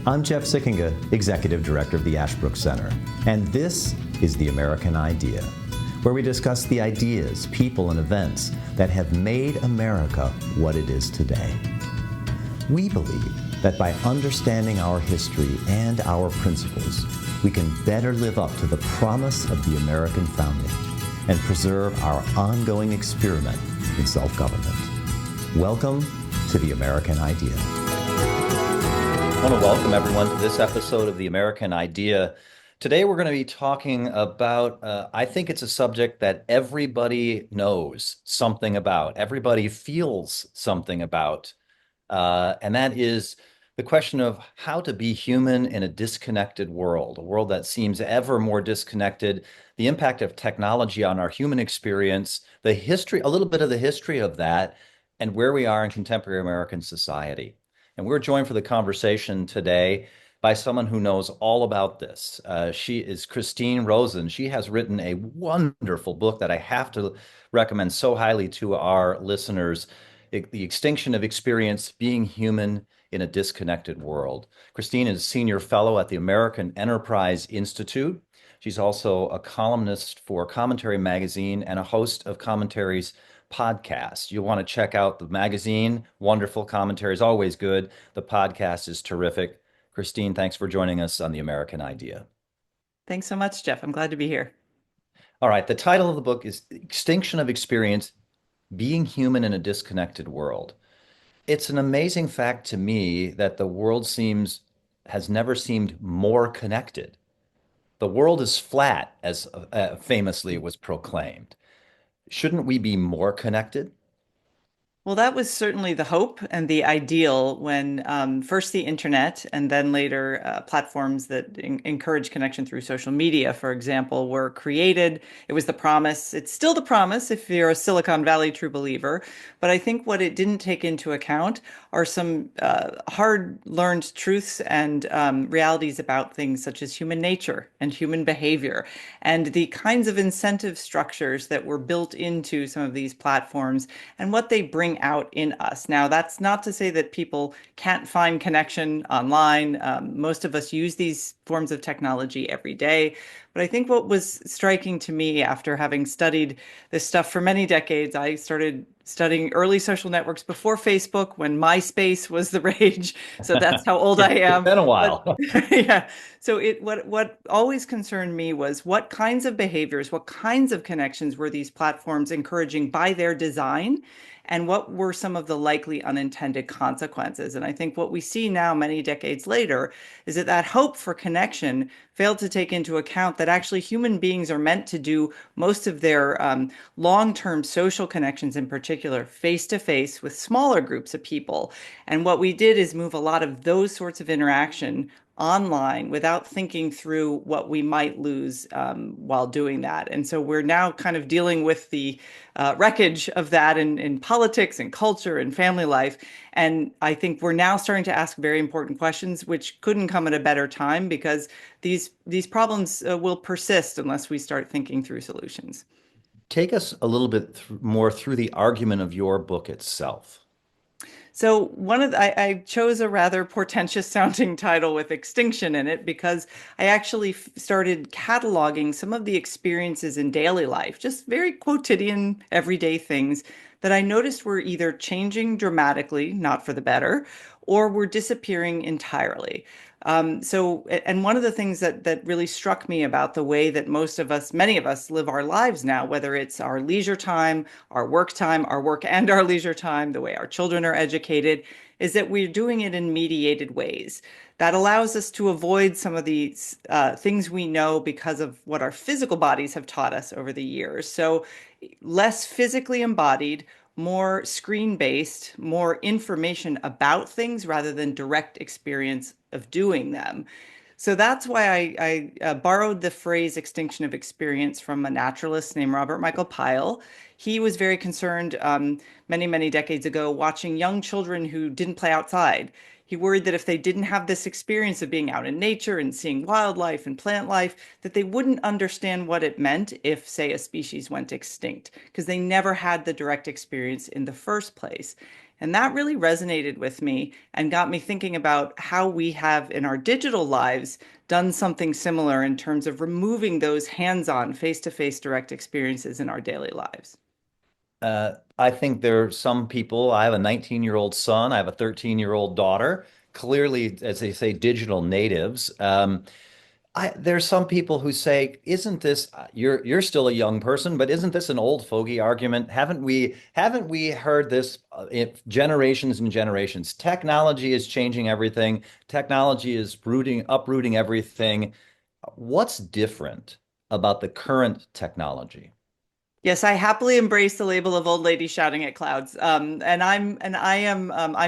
I'm Jeff Sikkenga, Executive Director of the Ashbrook Center, and this is The American Idea, where we discuss the ideas, people, and events that have made America what it is today. We believe that by understanding our history and our principles, we can better live up to the promise of the American founding and preserve our ongoing experiment in self-government. Welcome to The American Idea. I want to welcome everyone to this episode of The American Idea. Today we're going to be talking about, I think it's a subject that everybody knows something about, everybody feels something about, and that is the question of how to be human in a disconnected world, a world that seems ever more disconnected, the impact of technology on our human experience, the history, a little bit of the history of that, and where we are in contemporary American society. And we're joined for the conversation today by someone who knows all about this. She is Christine Rosen. She has written a wonderful book that I have to recommend so highly to our listeners, The Extinction of Experience, Being Human in a Disconnected World. Christine is Senior Fellow at the American Enterprise Institute. She's also a columnist for Commentary Magazine and a host of Commentary's podcast. You'll want to check out the magazine. Wonderful commentaries, always good. The podcast is terrific. Christine, thanks for joining us on The American Idea. Thanks so much, Jeff. I'm glad to be here. All right. The title of the book is Extinction of Experience, Being Human in a Disconnected World. It's an amazing fact to me that the world has never seemed more connected. The world is flat, as famously was proclaimed. Shouldn't we be more connected? Well, that was certainly the hope and the ideal when first the internet and then later platforms that encourage connection through social media, for example, were created. It was the promise. It's still the promise if you're a Silicon Valley true believer. But I think what it didn't take into account are some hard-learned truths and realities about things such as human nature and human behavior and the kinds of incentive structures that were built into some of these platforms and what they bring out in us. Now, that's not to say that people can't find connection online. Most of us use these forms of technology every day. But I think what was striking to me after having studied this stuff for many decades, I started studying early social networks before Facebook when MySpace was the rage. So that's how old I am. It's been a while. But, yeah. So what always concerned me was what kinds of behaviors, what kinds of connections were these platforms encouraging by their design? And what were some of the likely unintended consequences? And I think what we see now, many decades later, is that hope for connection failed to take into account that actually human beings are meant to do most of their long-term social connections, in particular, face-to-face with smaller groups of people. And what we did is move a lot of those sorts of interaction online without thinking through what we might lose while doing that. And so we're now kind of dealing with the wreckage of that in politics and culture and family life. And I think we're now starting to ask very important questions, which couldn't come at a better time because these problems will persist unless we start thinking through solutions. Take us a little bit more through the argument of your book itself. So I chose a rather portentous sounding title with Extinction in it because I actually started cataloging some of the experiences in daily life, just very quotidian, everyday things that I noticed were either changing dramatically, not for the better, or were disappearing entirely. And one of the things that really struck me about the way that many of us live our lives now, whether it's our leisure time, our work and our leisure time, the way our children are educated, is that we're doing it in mediated ways. That allows us to avoid some of these things we know because of what our physical bodies have taught us over the years. So less physically embodied, more screen-based, more information about things rather than direct experience of doing them. So that's why I borrowed the phrase extinction of experience from a naturalist named Robert Michael Pyle. He was very concerned many, many decades ago watching young children who didn't play outside. He worried that if they didn't have this experience of being out in nature and seeing wildlife and plant life, that they wouldn't understand what it meant if, say, a species went extinct, because they never had the direct experience in the first place. And that really resonated with me and got me thinking about how we have in our digital lives done something similar in terms of removing those hands-on, face-to-face direct experiences in our daily lives. I think there are some people, I have a 19-year-old son, I have a 13-year-old daughter, clearly, as they say, digital natives. There's some people who say, "Isn't this you're still a young person, but isn't this an old fogey argument? Haven't we heard this generations and generations? Technology is changing everything. Technology is uprooting everything. What's different about the current technology?" Yes, I happily embrace the label of old lady shouting at clouds. I'm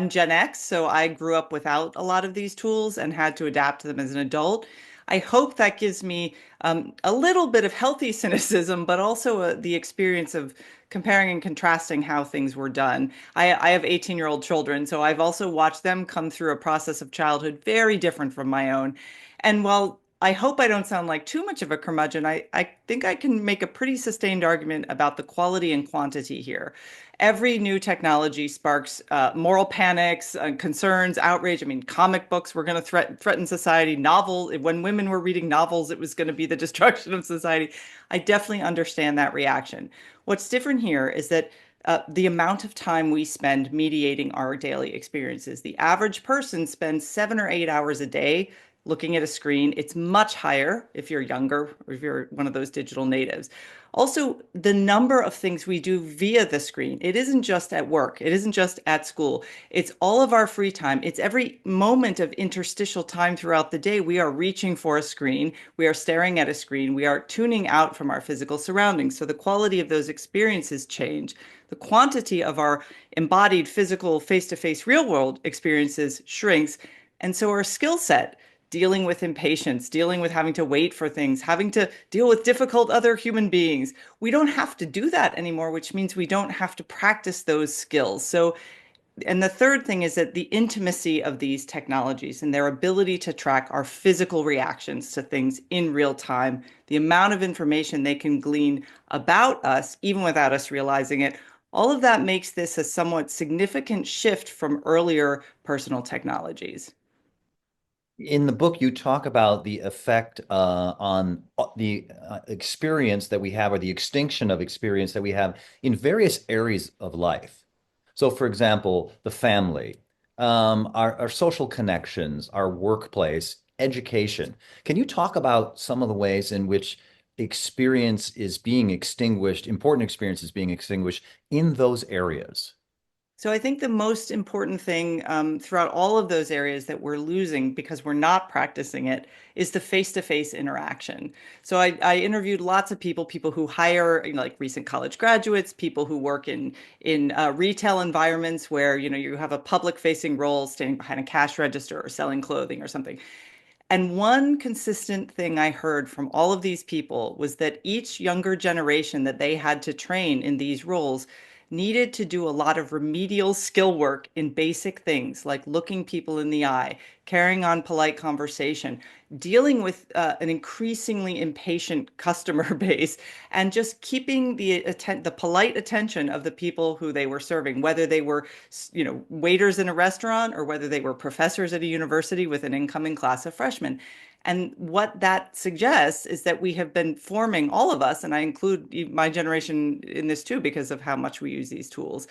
Gen X, so I grew up without a lot of these tools and had to adapt to them as an adult. I hope that gives me a little bit of healthy cynicism, but also the experience of comparing and contrasting how things were done. I have 18-year-old children, so I've also watched them come through a process of childhood very different from my own. And while I hope I don't sound like too much of a curmudgeon, I think I can make a pretty sustained argument about the quality and quantity here. Every new technology sparks moral panics, concerns, outrage. I mean, comic books were going to threaten society. When women were reading novels, it was going to be the destruction of society. I definitely understand that reaction. What's different here is that the amount of time we spend mediating our daily experiences. The average person spends 7 or 8 hours a day looking at a screen. It's much higher if you're younger or if you're one of those digital natives. Also, the number of things we do via the screen. It isn't just at work. It isn't just at school. It's all of our free time. It's every moment of interstitial time throughout the day. We are reaching for a screen. We are staring at a screen. We are tuning out from our physical surroundings. So the quality of those experiences change. The quantity of our embodied physical face-to-face real world experiences shrinks. And so our skill set, dealing with impatience, dealing with having to wait for things, having to deal with difficult other human beings. We don't have to do that anymore, which means we don't have to practice those skills. So, and the third thing is that the intimacy of these technologies and their ability to track our physical reactions to things in real time, the amount of information they can glean about us, even without us realizing it, all of that makes this a somewhat significant shift from earlier personal technologies. In the book, you talk about the effect on the experience that we have, or the extinction of experience that we have in various areas of life. So, for example, the family, our social connections, our workplace, education. Can you talk about some of the ways in which experience is being extinguished, important experience is being extinguished in those areas? So I think the most important thing throughout all of those areas that we're losing because we're not practicing it is the face-to-face interaction. So I interviewed lots of people who hire, like recent college graduates, people who work in retail environments where you have a public-facing role, standing behind a cash register or selling clothing or something. And one consistent thing I heard from all of these people was that each younger generation that they had to train in these roles needed to do a lot of remedial skill work in basic things like looking people in the eye, carrying on polite conversation, dealing with an increasingly impatient customer base, and just keeping the polite attention of the people who they were serving, whether they were, waiters in a restaurant or whether they were professors at a university with an incoming class of freshmen. And what that suggests is that we have been forming, all of us, and I include my generation in this too, because of how much we use these tools,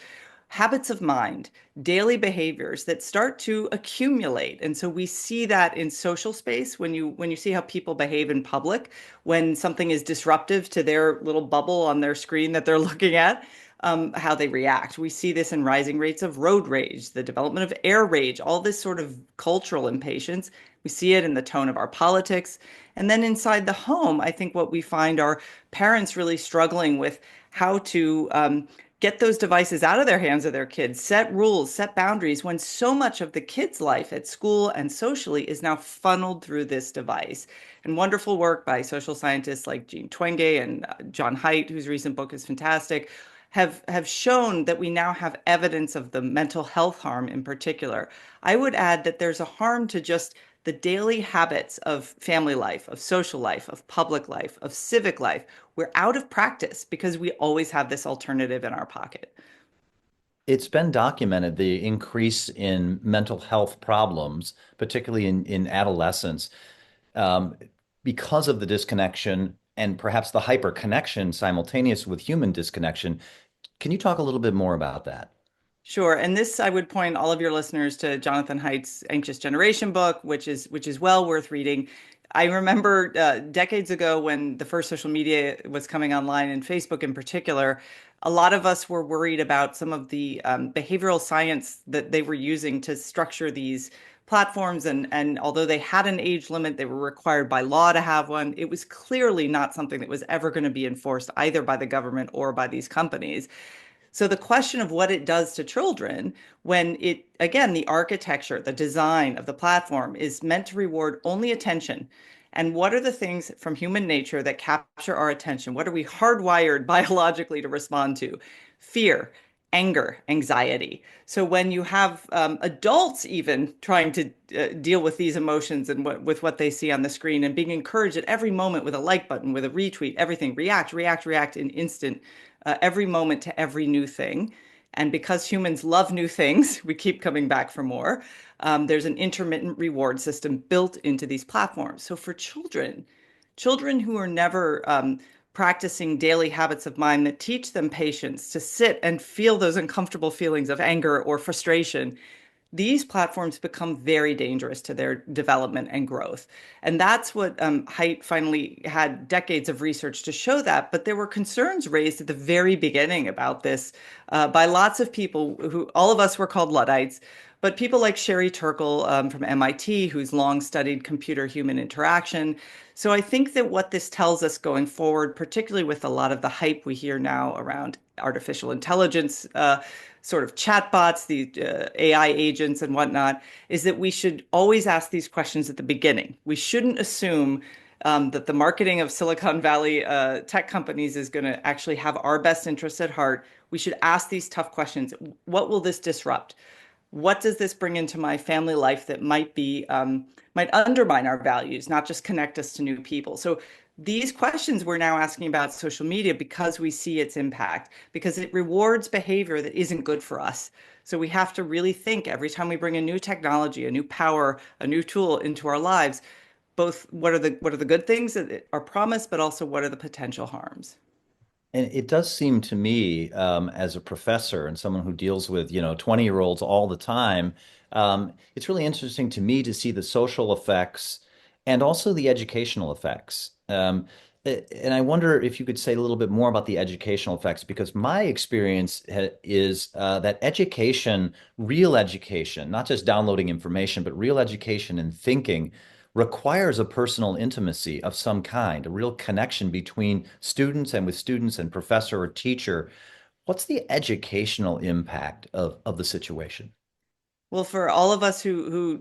habits of mind, daily behaviors that start to accumulate. And so we see that in social space when you see how people behave in public, when something is disruptive to their little bubble on their screen that they're looking at. How they react. We see this in rising rates of road rage, the development of air rage, all this sort of cultural impatience. We see it in the tone of our politics. And then inside the home, I think what we find are parents really struggling with how to get those devices out of their hands of their kids, set rules, set boundaries, when so much of the kids' life at school and socially is now funneled through this device. And wonderful work by social scientists like Jean Twenge and John Haidt, whose recent book is fantastic, have shown that we now have evidence of the mental health harm in particular. I would add that there's a harm to just the daily habits of family life, of social life, of public life, of civic life. We're out of practice because we always have this alternative in our pocket. It's been documented the increase in mental health problems, particularly in adolescence, um, because of the disconnection and perhaps the hyperconnection simultaneous with human disconnection. Can you talk a little bit more about that? Sure. And this, I would point all of your listeners to Jonathan Haidt's Anxious Generation book, which is well worth reading. I remember decades ago when the first social media was coming online, and Facebook in particular, a lot of us were worried about some of the behavioral science that they were using to structure these platforms. And although they had an age limit, they were required by law to have one. It was clearly not something that was ever going to be enforced either by the government or by these companies. So the question of what it does to children when it, again, the architecture, the design of the platform is meant to reward only attention. And what are the things from human nature that capture our attention? What are we hardwired biologically to respond to? Fear, anger, anxiety. So when you have adults even trying to deal with these emotions and with what they see on the screen and being encouraged at every moment with a like button, with a retweet, everything, react, react, react in instant, every moment to every new thing. And because humans love new things, we keep coming back for more. There's an intermittent reward system built into these platforms. So for children, children who are never practicing daily habits of mind that teach them patience to sit and feel those uncomfortable feelings of anger or frustration, these platforms become very dangerous to their development and growth. And that's what Haidt finally had decades of research to show that. But there were concerns raised at the very beginning about this by lots of people who, all of us were called Luddites, but people like Sherry Turkle from MIT, who's long studied computer-human interaction. So I think that what this tells us going forward, particularly with a lot of the hype we hear now around artificial intelligence, sort of chatbots, the AI agents and whatnot, is that we should always ask these questions at the beginning. We shouldn't assume that the marketing of Silicon Valley tech companies is going to actually have our best interests at heart. We should ask these tough questions. What will this disrupt? What does this bring into my family life that might undermine our values, not just connect us to new people? So these questions we're now asking about social media because we see its impact, because it rewards behavior that isn't good for us. So we have to really think every time we bring a new technology, a new power, a new tool into our lives, both what are the good things that are promised, but also what are the potential harms. And it does seem to me, as a professor and someone who deals with, 20-year-olds all the time, it's really interesting to me to see the social effects and also the educational effects. And I wonder if you could say a little bit more about the educational effects, because my experience is that education, real education, not just downloading information, but real education and thinking requires a personal intimacy of some kind, a real connection between students and with students and professor or teacher. What's the educational impact of the situation? Well, for all of us who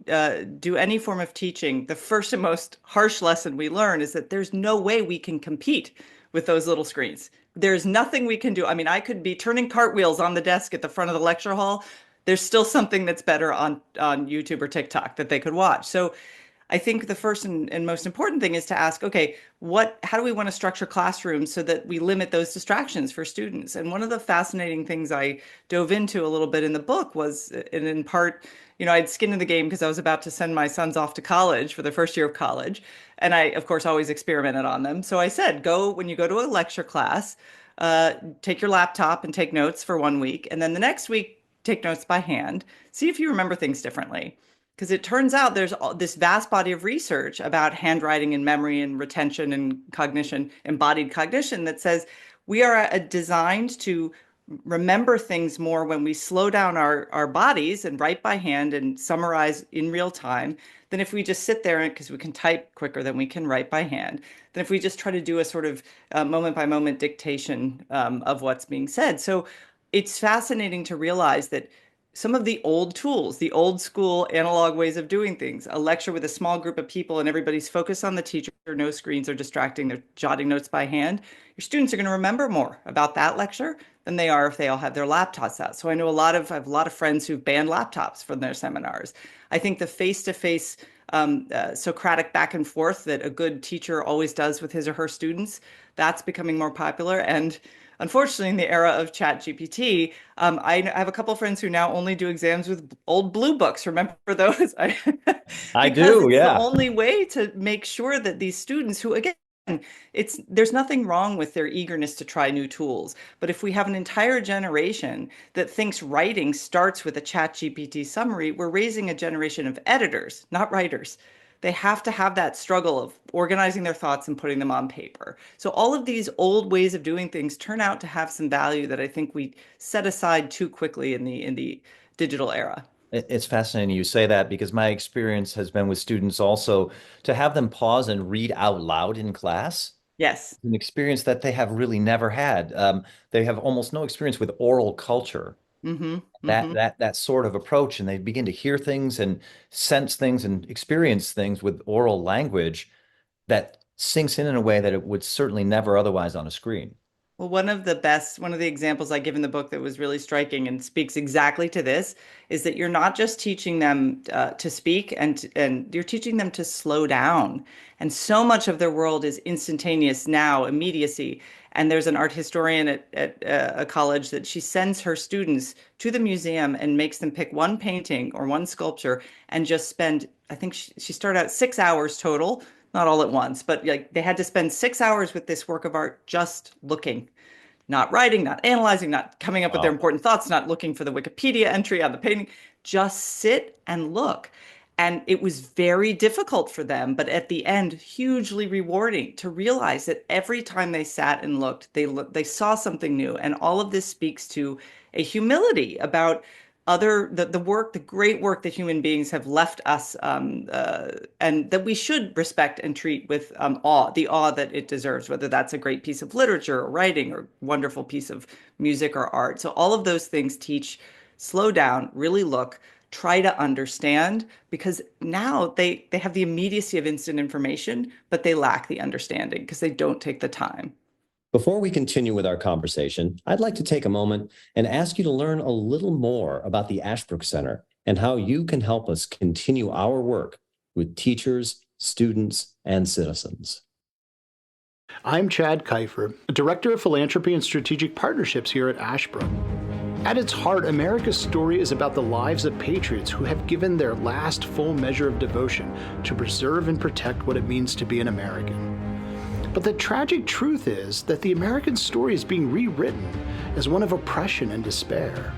do any form of teaching, the first and most harsh lesson we learn is that there's no way we can compete with those little screens. There's nothing we can do. I mean, I could be turning cartwheels on the desk at the front of the lecture hall. There's still something that's better on YouTube or TikTok that they could watch. So I think the first and most important thing is to ask, okay, how do we want to structure classrooms so that we limit those distractions for students? And one of the fascinating things I dove into a little bit in the book was, and in part, I'd skin in the game because I was about to send my sons off to college for their first year of college. And I, of course, always experimented on them. So I said, when you go to a lecture class, take your laptop and take notes for 1 week. And then the next week, take notes by hand. See if you remember things differently. Because it turns out there's this vast body of research about handwriting and memory and retention and cognition, embodied cognition, that says we are designed to remember things more when we slow down our bodies and write by hand and summarize in real time than if we just sit there, because we can type quicker than we can write by hand, than if we just try to do a sort of moment by moment dictation of what's being said. So it's fascinating to realize that some of the old tools, the old school analog ways of doing things, a lecture with a small group of people and everybody's focused on the teacher, no screens are distracting, they're jotting notes by hand. Your students are going to remember more about that lecture than they are if they all have their laptops out. So I have a lot of friends who've banned laptops from their seminars. I think the face-to-face Socratic back and forth that a good teacher always does with his or her students, that's becoming more popular. And unfortunately, in the era of Chat GPT, I have a couple of friends who now only do exams with old blue books. Remember those? I Because do, it's the yeah. only way to make sure that these students who, again, there's nothing wrong with their eagerness to try new tools. But if we have an entire generation that thinks writing starts with a Chat GPT summary, we're raising a generation of editors, not writers. They have to have that struggle of organizing their thoughts and putting them on paper. So all of these old ways of doing things turn out to have some value that I think we set aside too quickly in the digital era. It's fascinating you say that because my experience has been with students also to have them pause and read out loud in class, Yes. an experience that they have really never had. They have almost no experience with oral culture, Mm-hmm. that Mm-hmm. that sort of approach, and they begin to hear things and sense things and experience things with oral language that sinks in a way that it would certainly never otherwise on a screen. Well, one of the examples I give in the book that was really striking and speaks exactly to this is that you're not just teaching them to speak and you're teaching them to slow down. And so much of their world is instantaneous now, immediacy. And there's an art historian at a college that she sends her students to the museum and makes them pick one painting or one sculpture and just spend, I think she started out 6 hours total, not all at once, but like they had to spend 6 hours with this work of art just looking, not writing, not analyzing, not coming up with their Wow. important thoughts, not looking for the Wikipedia entry on the painting, just sit and look. And it was very difficult for them, but at the end, hugely rewarding to realize that every time they sat and looked, they saw something new. And all of this speaks to a humility about the work, the great work that human beings have left us, and that we should respect and treat with awe, the awe that it deserves, whether that's a great piece of literature or writing or wonderful piece of music or art. So all of those things teach slow down, really look, try to understand, because now they have the immediacy of instant information, but they lack the understanding because they don't take the time. Before we continue with our conversation, I'd like to take a moment and ask you to learn a little more about the Ashbrook Center and how you can help us continue our work with teachers, students, and citizens. I'm Chad Kiefer, Director of Philanthropy and Strategic Partnerships here at Ashbrook. At its heart, America's story is about the lives of patriots who have given their last full measure of devotion to preserve and protect what it means to be an American. But the tragic truth is that the American story is being rewritten as one of oppression and despair.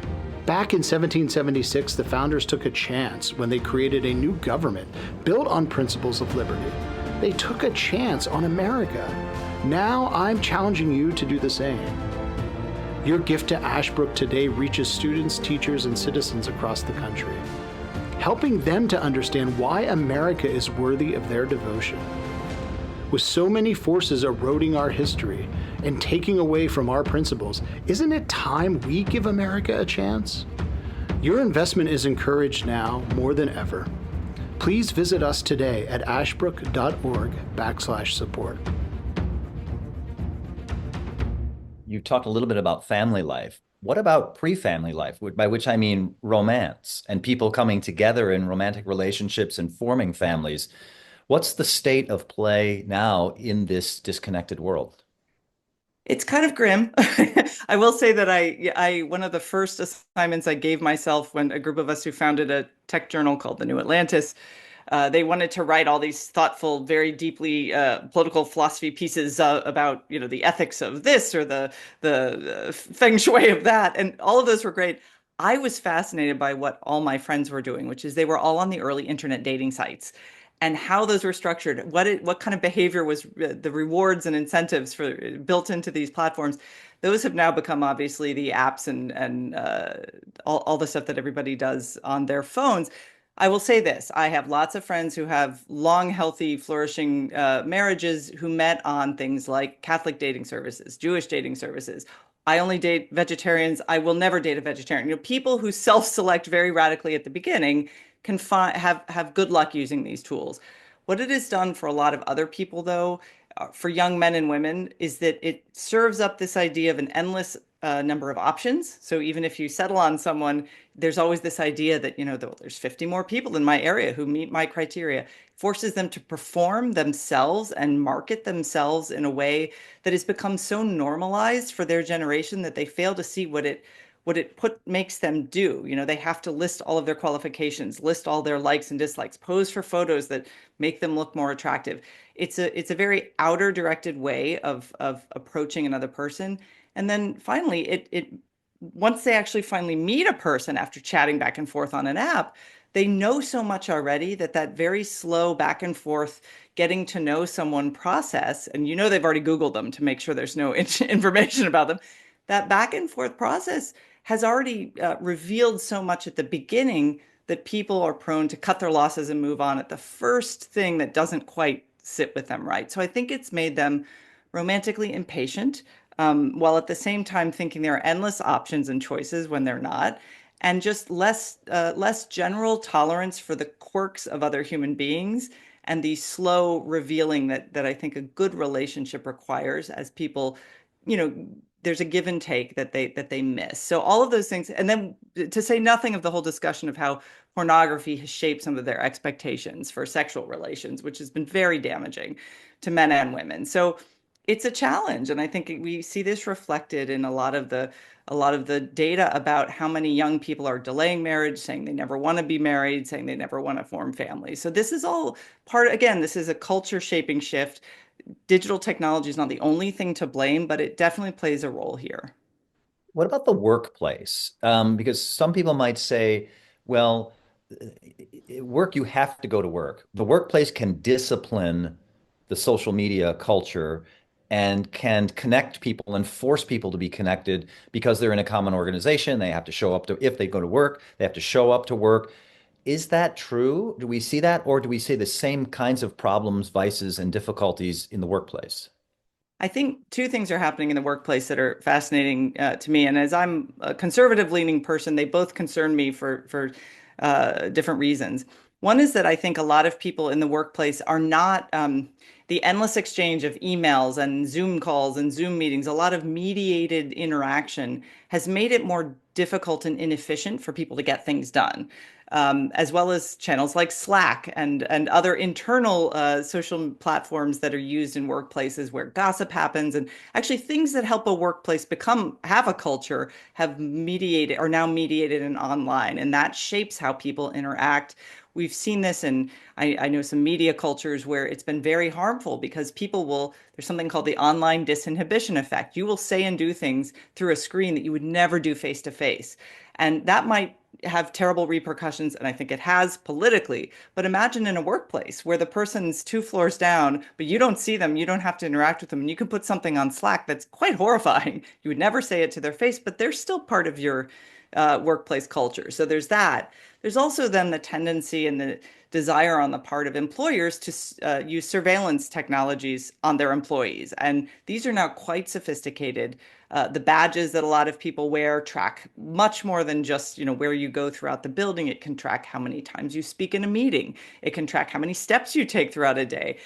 Back in 1776, the founders took a chance when they created a new government built on principles of liberty. They took a chance on America. Now I'm challenging you to do the same. Your gift to Ashbrook today reaches students, teachers, and citizens across the country, helping them to understand why America is worthy of their devotion. With so many forces eroding our history and taking away from our principles, isn't it time we give America a chance? Your investment is encouraged now more than ever. Please visit us today at ashbrook.org/support. You talked a little bit about family life. What about pre-family life, by which I mean romance and people coming together in romantic relationships and forming families? What's the state of play now in this disconnected world? It's kind of grim. I will say that I one of the first assignments I gave myself when a group of us who founded a tech journal called The New Atlantis, they wanted to write all these thoughtful, very deeply political philosophy pieces about, the ethics of this or the feng shui of that, and all of those were great. I was fascinated by what all my friends were doing, which is they were all on the early internet dating sites and how those were structured, what kind of behavior was the rewards and incentives for built into these platforms. Those have now become obviously the apps and all the stuff that everybody does on their phones. I will say this: I have lots of friends who have long, healthy, flourishing marriages who met on things like Catholic dating services, Jewish dating services. I only date vegetarians. I will never date a vegetarian. People who self-select very radically at the beginning can have good luck using these tools. What it has done for a lot of other people, though, for young men and women is that it serves up this idea of an endless number of options. So even if you settle on someone, there's always this idea that, there's 50 more people in my area who meet my criteria. Forces them to perform themselves and market themselves in a way that has become so normalized for their generation that they fail to see what it makes them do. They have to list all of their qualifications, list all their likes and dislikes, pose for photos that make them look more attractive. It's a very outer directed way of approaching another person. And then finally, it once they actually finally meet a person after chatting back and forth on an app, they know so much already that very slow back and forth getting to know someone process, and they've already Googled them to make sure there's no information about them. That back and forth process has already revealed so much at the beginning that people are prone to cut their losses and move on at the first thing that doesn't quite sit with them right. So I think it's made them romantically impatient, while at the same time thinking there are endless options and choices when they're not, and just less general tolerance for the quirks of other human beings and the slow revealing that I think a good relationship requires as people, you know, there's a give and take that they miss. So all of those things, and then to say nothing of the whole discussion of how pornography has shaped some of their expectations for sexual relations, which has been very damaging to men and women. So it's a challenge, and I think we see this reflected in a lot of the data about how many young people are delaying marriage, saying they never want to be married, saying they never want to form families. So this is all part, again, this is a culture shaping shift. Digital technology is not the only thing to blame, but it definitely plays a role here. What about the workplace? Because some people might say, well, work, you have to go to work. The workplace can discipline the social media culture and can connect people and force people to be connected because they're in a common organization. They have to show up to, if they go to work, they have to show up to work. Is that true? Do we see that? Or do we see the same kinds of problems, vices, and difficulties in the workplace? I think two things are happening in the workplace that are fascinating to me. And as I'm a conservative leaning person, they both concern me for different reasons. One is that I think a lot of people in the workplace are not the endless exchange of emails and Zoom calls and Zoom meetings. A lot of mediated interaction has made it more difficult and inefficient for people to get things done. As well as channels like Slack and other internal social platforms that are used in workplaces where gossip happens, and actually things that help a workplace have a culture are now mediated and online, and that shapes how people interact. We've seen this, and I know some media cultures where it's been very harmful because there's something called the online disinhibition effect. You will say and do things through a screen that you would never do face to face. And that might have terrible repercussions, and I think it has politically. But imagine in a workplace where the person's two floors down, but you don't see them, you don't have to interact with them, and you can put something on Slack that's quite horrifying. You would never say it to their face, but they're still part of your workplace culture. So there's that. There's also then the tendency and the desire on the part of employers to use surveillance technologies on their employees. And these are now quite sophisticated. The badges that a lot of people wear track much more than just, where you go throughout the building. It can track how many times you speak in a meeting. It can track how many steps you take throughout a day.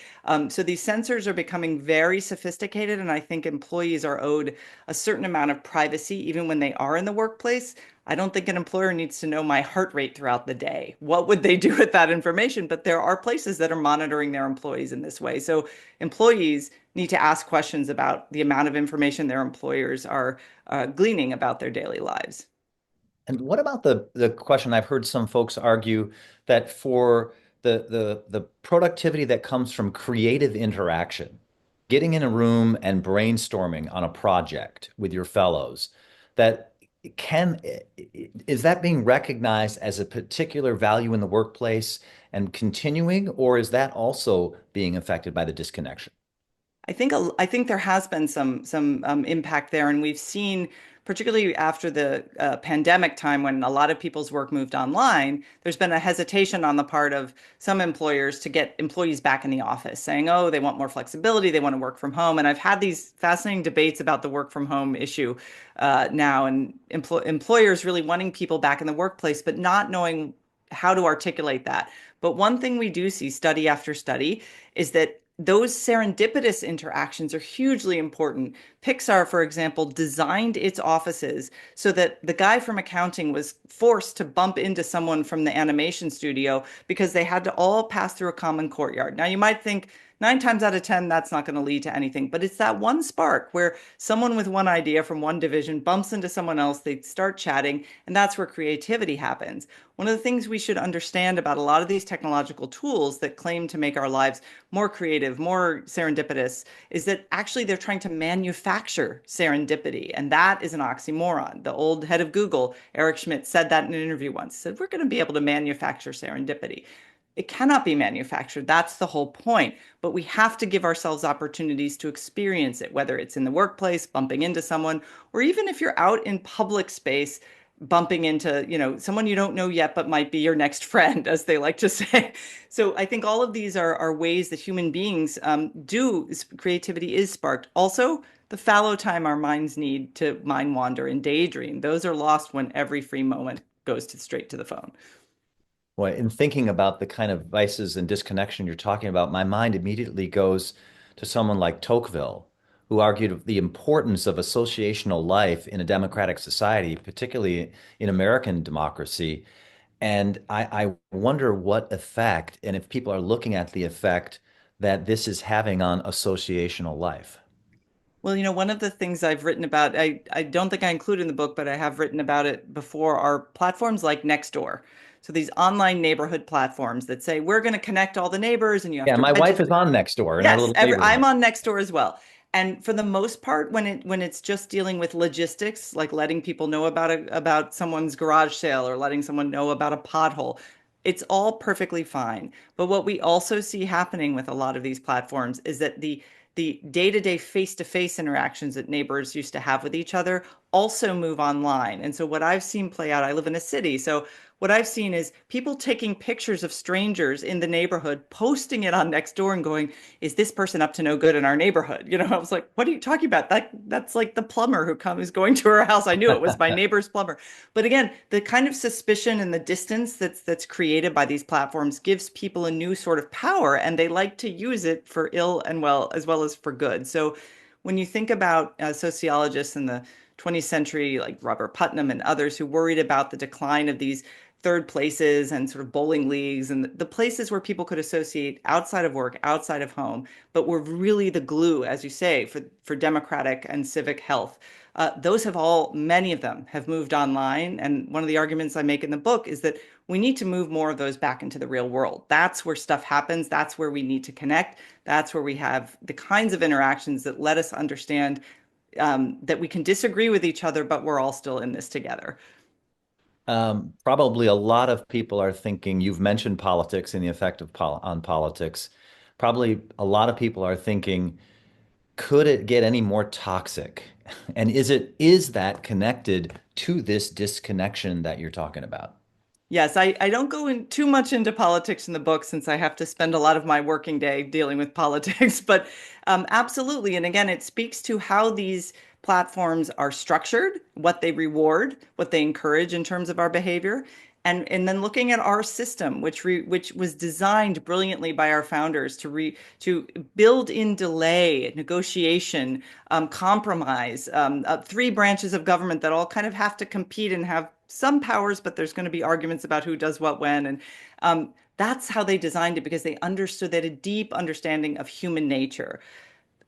So these sensors are becoming very sophisticated, and I think employees are owed a certain amount of privacy even when they are in the workplace. I don't think an employer needs to know my heart rate throughout the day. What would they do with that information? But there are places that are monitoring their employees in this way. So employees need to ask questions about the amount of information their employers are gleaning about their daily lives. And what about the question? I've heard some folks argue that for the productivity that comes from creative interaction, getting in a room and brainstorming on a project with your fellows, that can is that being recognized as a particular value in the workplace and continuing, or is that also being affected by the disconnection? I think there has been some impact there, and we've seen, particularly after the pandemic time when a lot of people's work moved online, there's been a hesitation on the part of some employers to get employees back in the office, saying, oh, they want more flexibility, they want to work from home. And I've had these fascinating debates about the work from home issue now, and employers really wanting people back in the workplace, but not knowing how to articulate that. But one thing we do see, study after study, is that those serendipitous interactions are hugely important. Pixar, for example, designed its offices so that the guy from accounting was forced to bump into someone from the animation studio because they had to all pass through a common courtyard. Now, you might think 9 times out of 10, that's not going to lead to anything, but it's that one spark where someone with one idea from one division bumps into someone else, they start chatting, and that's where creativity happens. One of the things we should understand about a lot of these technological tools that claim to make our lives more creative, more serendipitous, is that actually they're trying to manufacture serendipity. And that is an oxymoron. The old head of Google, Eric Schmidt, said that in an interview once. He said, we're going to be able to manufacture serendipity. It cannot be manufactured. That's the whole point. But we have to give ourselves opportunities to experience it, whether it's in the workplace, bumping into someone, or even if you're out in public space, bumping into, someone you don't know yet, but might be your next friend, as they like to say. So I think all of these are ways that human beings creativity is sparked. Also, the fallow time our minds need to mind wander and daydream. Those are lost when every free moment goes straight to the phone. Well, in thinking about the kind of vices and disconnection you're talking about, my mind immediately goes to someone like Tocqueville, who argued the importance of associational life in a democratic society, particularly in American democracy. And I wonder what effect, and if people are looking at the effect that this is having on associational life. Well, one of the things I've written about, I don't think I include in the book, but I have written about it before, are platforms like Nextdoor. So these online neighborhood platforms that say, we're going to connect all the neighbors and you have Yeah, to my wife register. is on Nextdoor in our Yes, little neighborhood. I'm on Nextdoor as well. And for the most part, when it's just dealing with logistics, like letting people know about someone's garage sale or letting someone know about a pothole, it's all perfectly fine. But what we also see happening with a lot of these platforms is that the day-to-day face-to-face interactions that neighbors used to have with each other also move online. And so what I've seen play out, I live in a city, so what I've seen is people taking pictures of strangers in the neighborhood, posting it on Nextdoor and going, is this person up to no good in our neighborhood? I was like, what are you talking about? That's like the plumber who comes going to our house. I knew it was my neighbor's plumber. But again, the kind of suspicion and the distance that's created by these platforms gives people a new sort of power, and they like to use it for ill and well, as well as for good. So when you think about sociologists in the 20th century, like Robert Putnam and others who worried about the decline of these third places and sort of bowling leagues and the places where people could associate outside of work, outside of home, but were really the glue, as you say, for democratic and civic health. Those have many of them have moved online. And one of the arguments I make in the book is that we need to move more of those back into the real world. That's where stuff happens. That's where we need to connect. That's where we have the kinds of interactions that let us understand that we can disagree with each other, but we're all still in this together. Probably a lot of people are thinking, you've mentioned politics and the effect of on politics. Probably a lot of people are thinking, could it get any more toxic? And is that connected to this disconnection that you're talking about? Yes, I don't go in too much into politics in the book since I have to spend a lot of my working day dealing with politics, but absolutely. And again, it speaks to how these platforms are structured, what they reward, what they encourage in terms of our behavior, and then looking at our system, which was designed brilliantly by our founders to build in delay, negotiation, compromise, three branches of government that all kind of have to compete and have some powers, but there's going to be arguments about who does what when. And that's how they designed it because they understood that a deep understanding of human nature.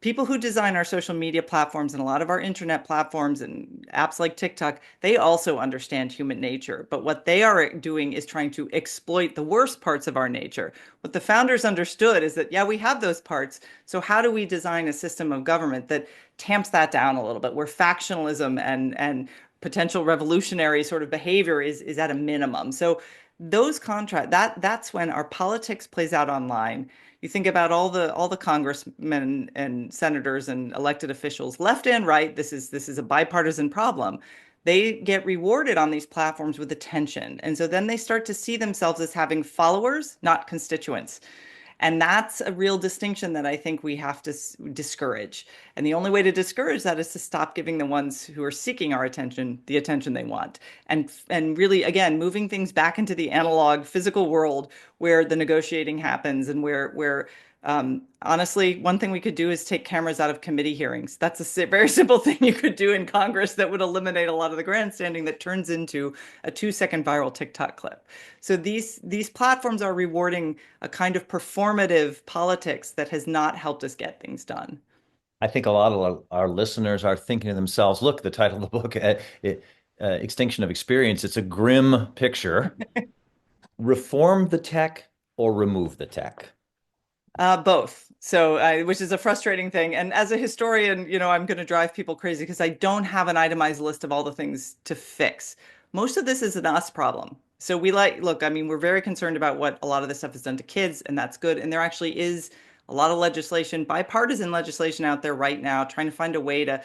People who design our social media platforms and a lot of our internet platforms and apps like TikTok, they also understand human nature. But what they are doing is trying to exploit the worst parts of our nature. What the founders understood is that, yeah, we have those parts. So how do we design a system of government that tamps that down a little bit, where factionalism and potential revolutionary sort of behavior is at a minimum? So that's when our politics plays out online. You think about all the congressmen and senators and elected officials, left and right. This is a bipartisan problem. They get rewarded on these platforms with attention, and so then they start to see themselves as having followers, not constituents. And that's a real distinction that I think we have to discourage. And the only way to discourage that is to stop giving the ones who are seeking our attention the attention they want. And really, again, moving things back into the analog physical world where the negotiating happens and where Honestly, one thing we could do is take cameras out of committee hearings. That's a very simple thing you could do in Congress that would eliminate a lot of the grandstanding that turns into a 2-second viral TikTok clip. So these platforms are rewarding a kind of performative politics that has not helped us get things done. I think a lot of our listeners are thinking to themselves, look, the title of the book, Extinction of Experience, it's a grim picture. Reform the tech or remove the tech? Both. So, which is a frustrating thing. And as a historian, I'm going to drive people crazy because I don't have an itemized list of all the things to fix. Most of this is an us problem. So look, I mean, we're very concerned about what a lot of this stuff has done to kids, and that's good. And there actually is a lot of legislation, bipartisan legislation out there right now, trying to find a way to,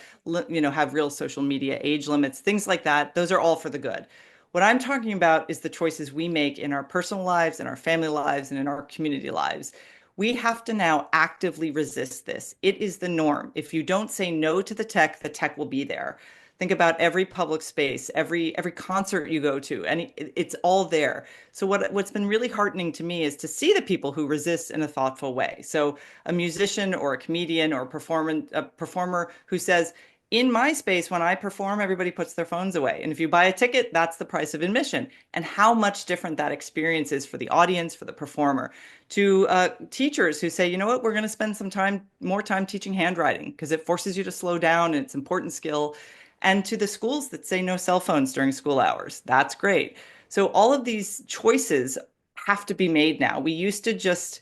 have real social media age limits, things like that. Those are all for the good. What I'm talking about is the choices we make in our personal lives, in our family lives, and in our community lives. We have to now actively resist this. It is the norm. If you don't say no to the tech will be there. Think about every public space, every concert you go to, and it's all there. So what's been really heartening to me is to see the people who resist in a thoughtful way. So a musician or a comedian or a performer who says, in my space, when I perform, everybody puts their phones away. And if you buy a ticket, that's the price of admission. And how much different that experience is for the audience, for the performer. To teachers who say, you know what, we're going to spend more time teaching handwriting because it forces you to slow down and it's an important skill. And to the schools that say no cell phones during school hours. That's great. So all of these choices have to be made now. We used to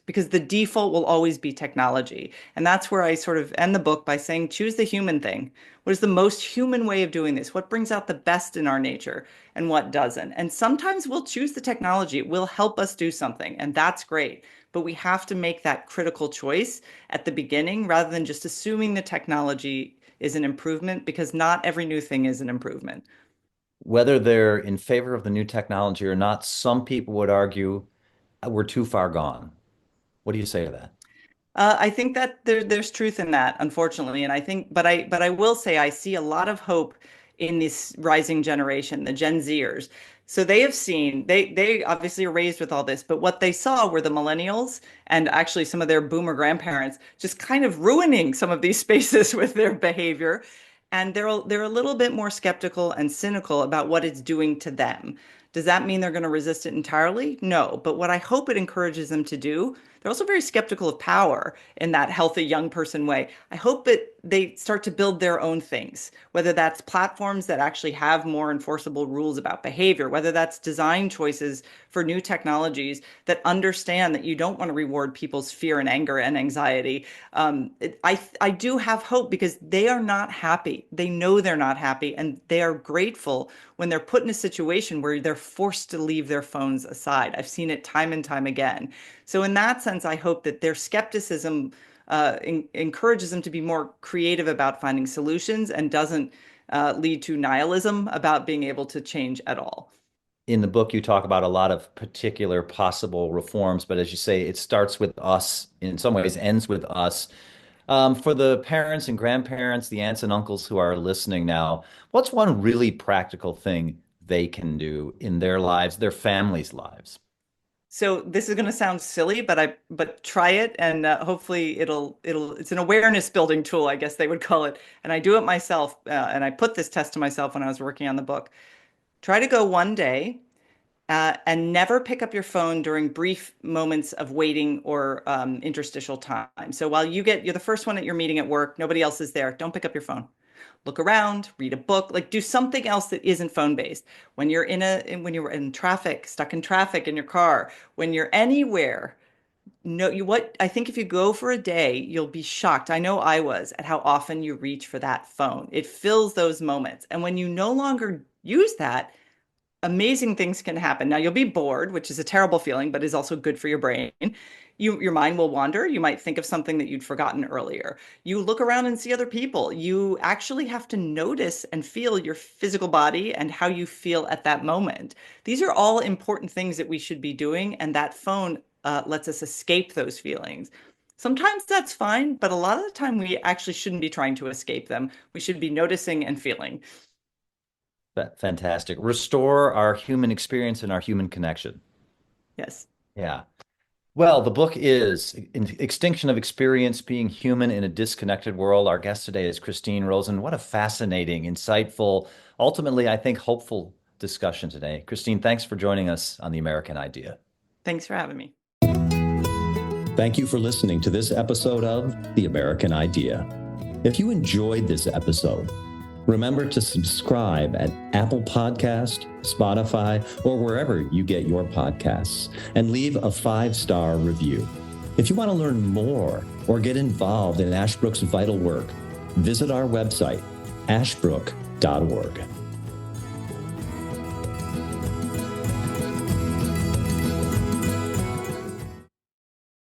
because the default will always be technology. And that's where I sort of end the book by saying, choose the human thing. What is the most human way of doing this? What brings out the best in our nature and what doesn't? And sometimes we'll choose the technology. It will help us do something, and that's great. But we have to make that critical choice at the beginning rather than just assuming the technology is an improvement, because not every new thing is an improvement. Whether they're in favor of the new technology or not, some people would argue we're too far gone. What do you say to that? I think that there's truth in that, unfortunately, and but I will say I see a lot of hope in this rising generation, the Gen Zers. So they have seen they obviously are raised with all this, but what they saw were the millennials and actually some of their boomer grandparents just kind of ruining some of these spaces with their behavior, and they're a little bit more skeptical and cynical about what it's doing to them. Does that mean they're going to resist it entirely? No. But what I hope it encourages them to do, they're also very skeptical of power in that healthy young person way. I hope that they start to build their own things, whether that's platforms that actually have more enforceable rules about behavior, whether that's design choices for new technologies that understand that you don't want to reward people's fear and anger and anxiety. I do have hope because they are not happy. They know they're not happy, and they are grateful when they're put in a situation where they're forced to leave their phones aside. I've seen it time and time again. So in that sense, I hope that their skepticism encourages them to be more creative about finding solutions and doesn't lead to nihilism about being able to change at all. In the book, you talk about a lot of particular possible reforms, but as you say, it starts with us, in some ways, ends with us. For the parents and grandparents, the aunts and uncles who are listening now, what's one really practical thing they can do in their lives, their families' lives? So this is going to sound silly, but try it, and hopefully it's an awareness building tool, I guess they would call it. And I do it myself, and I put this test to myself when I was working on the book. Try to go one day and never pick up your phone during brief moments of waiting or interstitial time. So while you're the first one at your meeting at work, nobody else is there, don't pick up your phone. Look around, read a book, like do something else that isn't phone based. When you're in traffic, stuck in traffic in your car, when you're anywhere, no, what I think if you go for a day, you'll be shocked. I know I was at how often you reach for that phone. It fills those moments. And when you no longer use that, amazing things can happen. Now you'll be bored, which is a terrible feeling, but is also good for your brain. Your mind will wander. You might think of something that you'd forgotten earlier. You look around and see other people. You actually have to notice and feel your physical body and how you feel at that moment. These are all important things that we should be doing, and that phone lets us escape those feelings. Sometimes that's fine, but a lot of the time we actually shouldn't be trying to escape them. We should be noticing and feeling. Fantastic. Restore our human experience and our human connection. Yes. Yeah. Well, the book is Extinction of Experience, Being Human in a Disconnected World. Our guest today is Christine Rosen. What a fascinating, insightful, ultimately, I think, hopeful discussion today. Christine, thanks for joining us on The American Idea. Thanks for having me. Thank you for listening to this episode of The American Idea. If you enjoyed this episode, remember to subscribe at Apple Podcast, Spotify, or wherever you get your podcasts, and leave a 5-star review. If you want to learn more or get involved in Ashbrook's vital work, visit our website, ashbrook.org.